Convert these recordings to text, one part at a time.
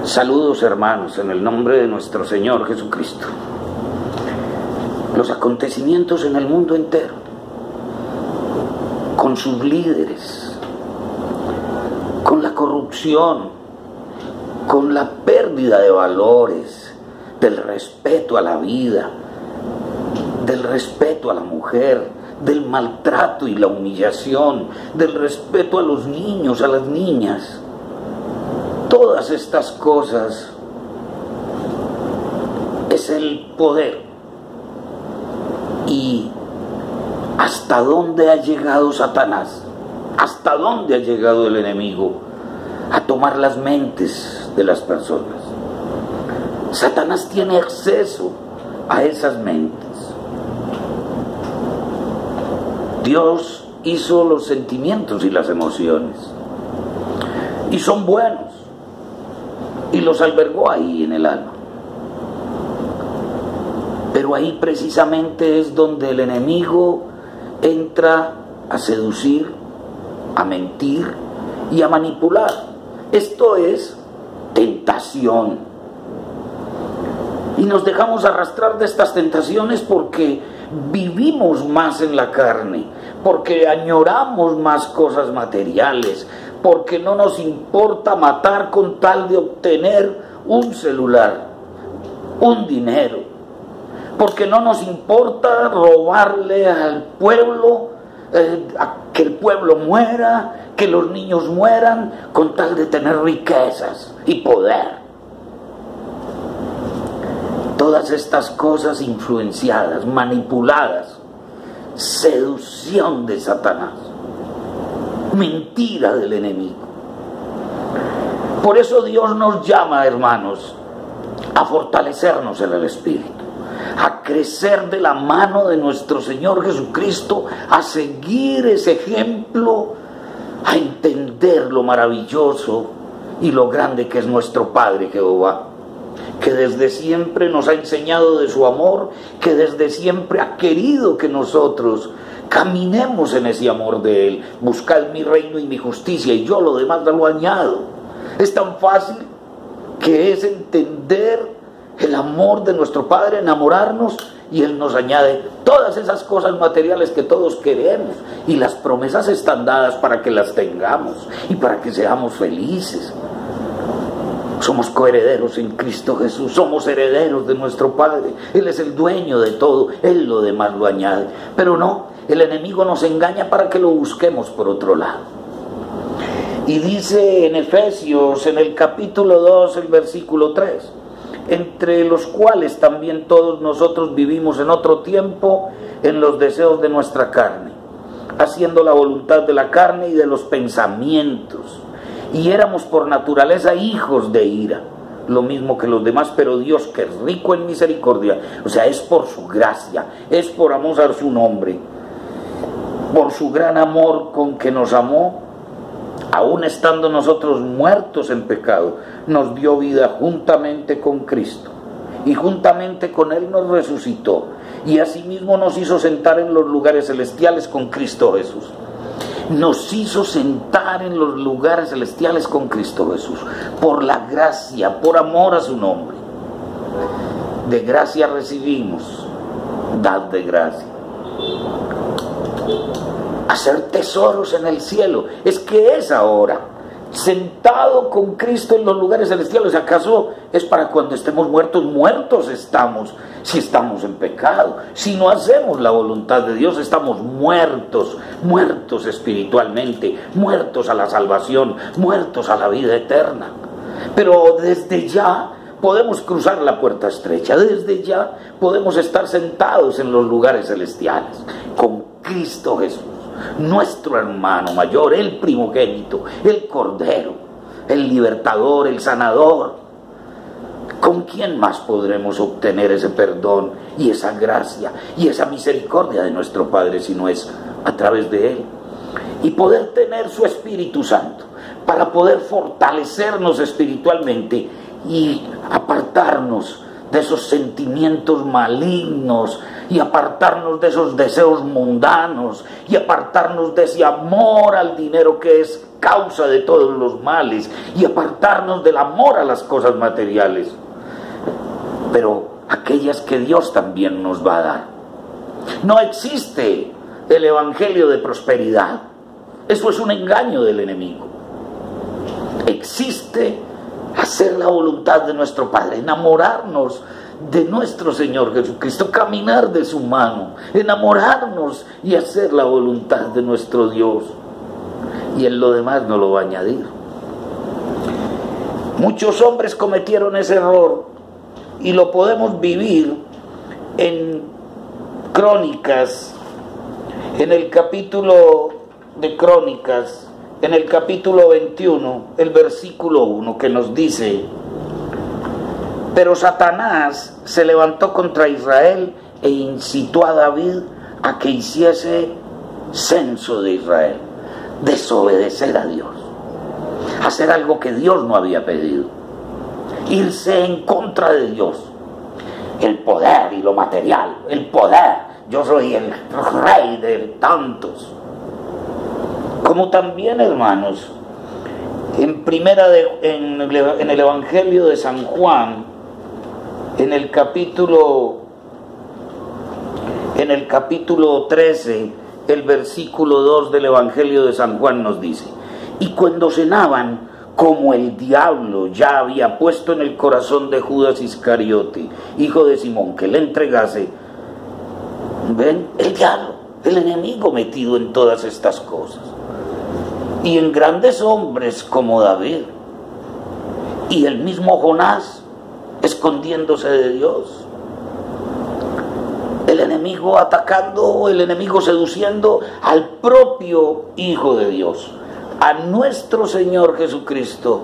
Saludos, hermanos, en el nombre de nuestro Señor Jesucristo. Los acontecimientos en el mundo entero, con sus líderes, con la corrupción, con la pérdida de valores, del respeto a la vida, del respeto a la mujer, del maltrato y la humillación, del respeto a los niños, a las niñas. Todas estas cosas es el poder. ¿Y hasta dónde ha llegado Satanás? ¿Hasta dónde ha llegado el enemigo? A tomar las mentes de las personas. Satanás tiene acceso a esas mentes. Dios hizo los sentimientos y las emociones, y son buenos, y los albergó ahí en el alma. Pero ahí precisamente es donde el enemigo entra a seducir, a mentir y a manipular. Esto es tentación. Y nos dejamos arrastrar de estas tentaciones porque vivimos más en la carne, porque añoramos más cosas materiales, porque no nos importa matar con tal de obtener un celular, un dinero, porque no nos importa robarle al pueblo, que el pueblo muera, que los niños mueran, con tal de tener riquezas y poder. Todas estas cosas influenciadas, manipuladas, seducción de Satanás, mentira del enemigo. Por eso Dios nos llama, hermanos, a fortalecernos en el Espíritu, a crecer de la mano de nuestro Señor Jesucristo, a seguir ese ejemplo, a entender lo maravilloso y lo grande que es nuestro Padre Jehová, que desde siempre nos ha enseñado de su amor, que desde siempre ha querido que nosotros caminemos en ese amor de Él. Buscad mi reino y mi justicia, y yo lo demás lo añado. Es tan fácil que es entender el amor de nuestro Padre, enamorarnos, y Él nos añade todas esas cosas materiales que todos queremos, y las promesas están dadas para que las tengamos y para que seamos felices. Somos coherederos en Cristo Jesús, somos herederos de nuestro Padre. Él es el dueño de todo, Él lo demás lo añade. Pero no, el enemigo nos engaña para que lo busquemos por otro lado. Y dice en Efesios, en el capítulo 2, el versículo 3, entre los cuales también todos nosotros vivimos en otro tiempo en los deseos de nuestra carne, haciendo la voluntad de la carne y de los pensamientos. Y éramos por naturaleza hijos de ira, lo mismo que los demás, pero Dios, que es rico en misericordia, o sea, es por su gracia, es por amor a su nombre, por su gran amor con que nos amó, aun estando nosotros muertos en pecado, nos dio vida juntamente con Cristo, y juntamente con Él nos resucitó, y asimismo nos hizo sentar en los lugares celestiales con Cristo Jesús. Nos hizo sentar en los lugares celestiales con Cristo Jesús, por la gracia, por amor a su nombre. De gracia recibimos, dad de gracia. Hacer tesoros en el cielo, es que es ahora, sentado con Cristo en los lugares celestiales. ¿Acaso es para cuando estemos muertos? Muertos estamos si estamos en pecado. Si no hacemos la voluntad de Dios, estamos muertos, muertos espiritualmente, muertos a la salvación, muertos a la vida eterna. Pero desde ya podemos cruzar la puerta estrecha, desde ya podemos estar sentados en los lugares celestiales con Cristo Jesús, nuestro hermano mayor, el primogénito, el Cordero, el libertador, el sanador. ¿Con quién más podremos obtener ese perdón y esa gracia y esa misericordia de nuestro Padre si no es a través de Él? Y poder tener su Espíritu Santo para poder fortalecernos espiritualmente y apartarnos de esos sentimientos malignos y apartarnos de esos deseos mundanos y apartarnos de ese amor al dinero que es causa de todos los males y apartarnos del amor a las cosas materiales, pero aquellas que Dios también nos va a dar. No existe el evangelio de prosperidad. Eso es un engaño del enemigo. Existe hacer la voluntad de nuestro Padre, enamorarnos de nuestro Señor Jesucristo, caminar de su mano, enamorarnos y hacer la voluntad de nuestro Dios. Y en lo demás no lo va a añadir. Muchos hombres cometieron ese error y lo podemos vivir en Crónicas, en el capítulo de Crónicas, en el capítulo 21, el versículo 1, que nos dice: pero Satanás se levantó contra Israel e incitó a David a que hiciese censo de Israel, desobedecer a Dios, hacer algo que Dios no había pedido, irse en contra de Dios. El poder y lo material, el poder, yo soy el rey de tantos. Como también, hermanos, en el Evangelio de San Juan, en el capítulo 13, el versículo 2 del Evangelio de San Juan nos dice: y cuando cenaban, como el diablo ya había puesto en el corazón de Judas Iscariote, hijo de Simón, que le entregase. ¿Ven? El diablo, el enemigo metido en todas estas cosas. Y en grandes hombres como David y el mismo Jonás, escondiéndose de Dios. El enemigo atacando, el enemigo seduciendo al propio Hijo de Dios. A nuestro Señor Jesucristo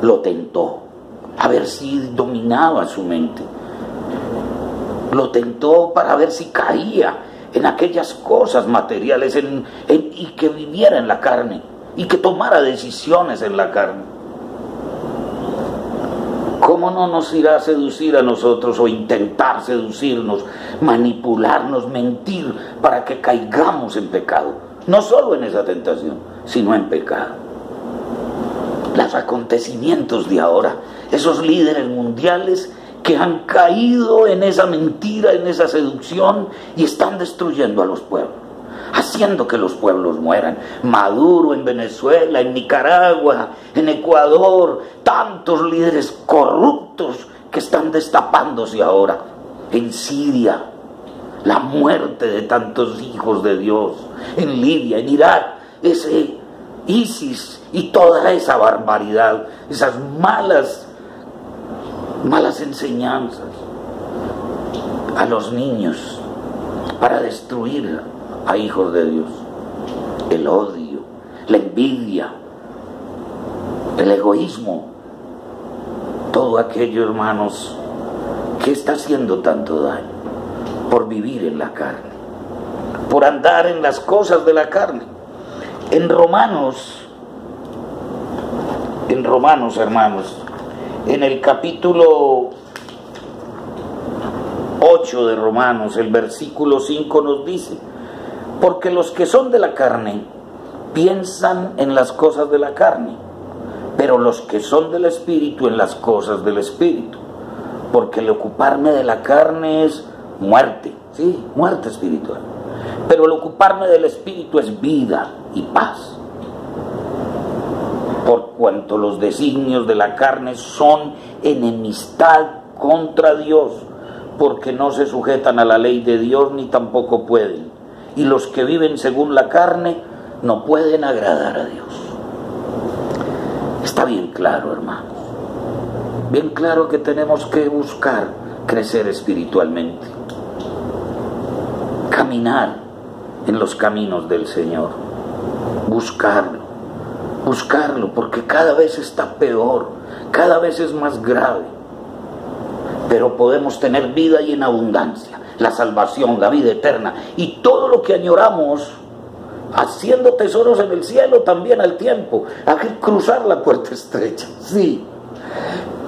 lo tentó, a ver si dominaba su mente. Lo tentó para ver si caía en aquellas cosas materiales y que viviera en la carne y que tomara decisiones en la carne. ¿Cómo no nos irá a seducir a nosotros o intentar seducirnos, manipularnos, mentir para que caigamos en pecado? No solo en esa tentación, sino en pecado. Los acontecimientos de ahora, esos líderes mundiales que han caído en esa mentira, en esa seducción y están destruyendo a los pueblos, haciendo que los pueblos mueran. Maduro en Venezuela, en Nicaragua, en Ecuador, tantos líderes corruptos que están destapándose ahora. En Siria, la muerte de tantos hijos de Dios. En Libia, en Irak, ese ISIS y toda esa barbaridad, esas malas enseñanzas a los niños para destruir a hijos de Dios. El odio, la envidia, el egoísmo, todo aquello, hermanos, que está haciendo tanto daño por vivir en la carne, por andar en las cosas de la carne. En Romanos, hermanos, en el capítulo 8 de Romanos, el versículo 5 nos dice: porque los que son de la carne piensan en las cosas de la carne, pero los que son del Espíritu en las cosas del Espíritu. Porque el ocuparme de la carne es muerte, sí, muerte espiritual, pero el ocuparme del Espíritu es vida y paz. Por cuanto los designios de la carne son enemistad contra Dios, porque no se sujetan a la ley de Dios ni tampoco pueden. Y los que viven según la carne no pueden agradar a Dios. Está bien claro, hermanos, bien claro que tenemos que buscar crecer espiritualmente, caminar en los caminos del Señor, buscarlo, porque cada vez está peor, cada vez es más grave. Pero podemos tener vida y en abundancia, la salvación, la vida eterna y todo lo que añoramos, haciendo tesoros en el cielo también al tiempo. Hay que cruzar la puerta estrecha, sí,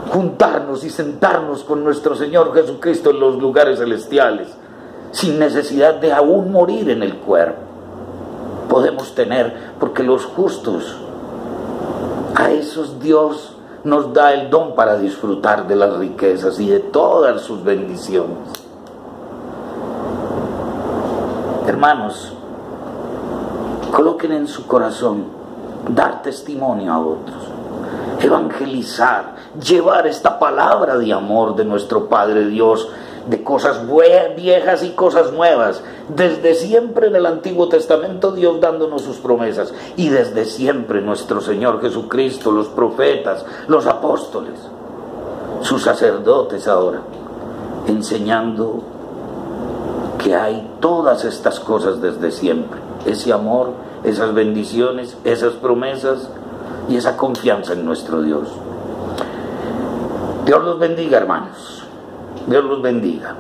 juntarnos y sentarnos con nuestro Señor Jesucristo en los lugares celestiales, sin necesidad de aún morir en el cuerpo. Podemos tener, porque los justos, a esos Dios nos da el don para disfrutar de las riquezas y de todas sus bendiciones. Hermanos, coloquen en su corazón dar testimonio a otros, evangelizar, llevar esta palabra de amor de nuestro Padre Dios, de cosas viejas y cosas nuevas. Desde siempre en el Antiguo Testamento Dios dándonos sus promesas, y desde siempre nuestro Señor Jesucristo, los profetas, los apóstoles, sus sacerdotes ahora, enseñando que hay todas estas cosas desde siempre, ese amor, esas bendiciones, esas promesas y esa confianza en nuestro Dios. Dios los bendiga, hermanos. Dios los bendiga.